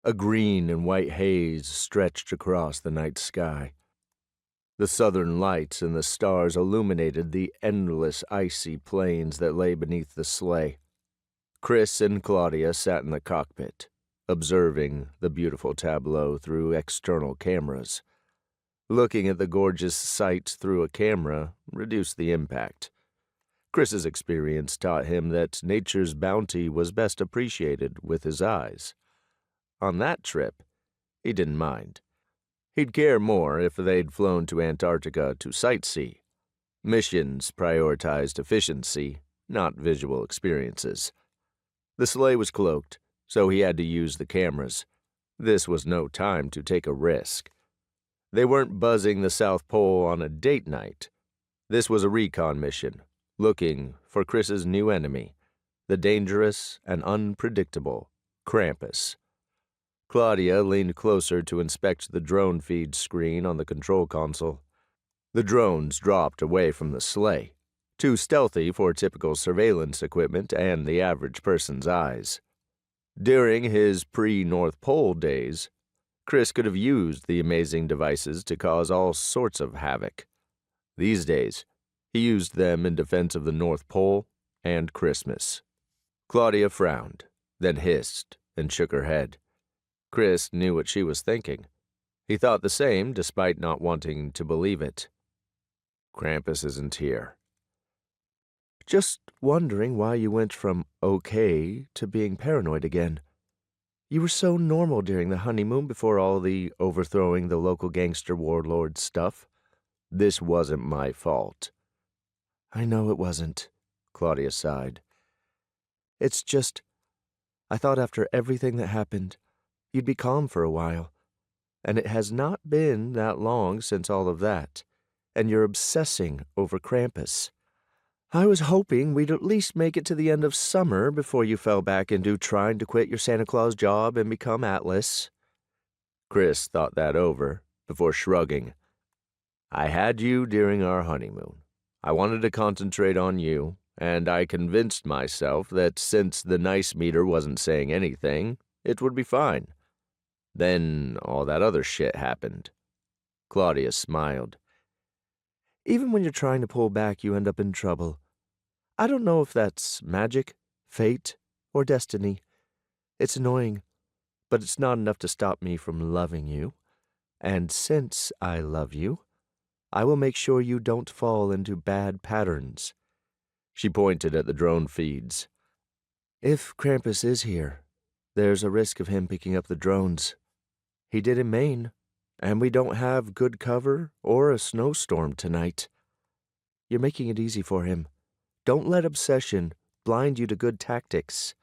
A green and white haze stretched across the night sky. The southern lights and the stars illuminated the endless icy plains that lay beneath the sleigh. Kris and Claudia sat in the cockpit, observing the beautiful tableau through external cameras. Looking at the gorgeous sights through a camera reduced the impact. Kris's experience taught him that nature's bounty was best appreciated with his eyes. On that trip, he didn't mind. He'd care more if they'd flown to Antarctica to sightsee. Missions prioritized efficiency, not visual experiences. The sleigh was cloaked, so he had to use the cameras. This was no time to take a risk. They weren't buzzing the South Pole on a date night. This was a recon mission, looking for Kris's new enemy, the dangerous and unpredictable Krampus. Claudia leaned closer to inspect the drone feed screen on the control console. The drones dropped away from the sleigh, too stealthy for typical surveillance equipment and the average person's eyes. During his pre-North Pole days, Kris could have used the amazing devices to cause all sorts of havoc. These days, he used them in defense of the North Pole and Christmas. Claudia frowned, then hissed and shook her head. Kris knew what she was thinking. He thought the same, despite not wanting to believe it. Krampus isn't here. Just wondering why you went from okay to being paranoid again. You were so normal during the honeymoon before all the overthrowing the local gangster warlord stuff. This wasn't my fault. I know it wasn't, Claudia sighed. It's just, I thought after everything that happened, you'd be calm for a while. And it has not been that long since all of that, and you're obsessing over Krampus. I was hoping we'd at least make it to the end of summer before you fell back into trying to quit your Santa Claus job and become Atlas. Kris thought that over before shrugging. I had you during our honeymoon. I wanted to concentrate on you, and I convinced myself that since the nice meter wasn't saying anything, it would be fine. Then all that other shit happened. Claudia smiled. Even when you're trying to pull back, you end up in trouble. I don't know if that's magic, fate, or destiny. It's annoying, but it's not enough to stop me from loving you. And since I love you, I will make sure you don't fall into bad patterns. She pointed at the drone feeds. If Krampus is here, there's a risk of him picking up the drones. He did in Maine, and we don't have good cover or a snowstorm tonight. You're making it easy for him. Don't let obsession blind you to good tactics.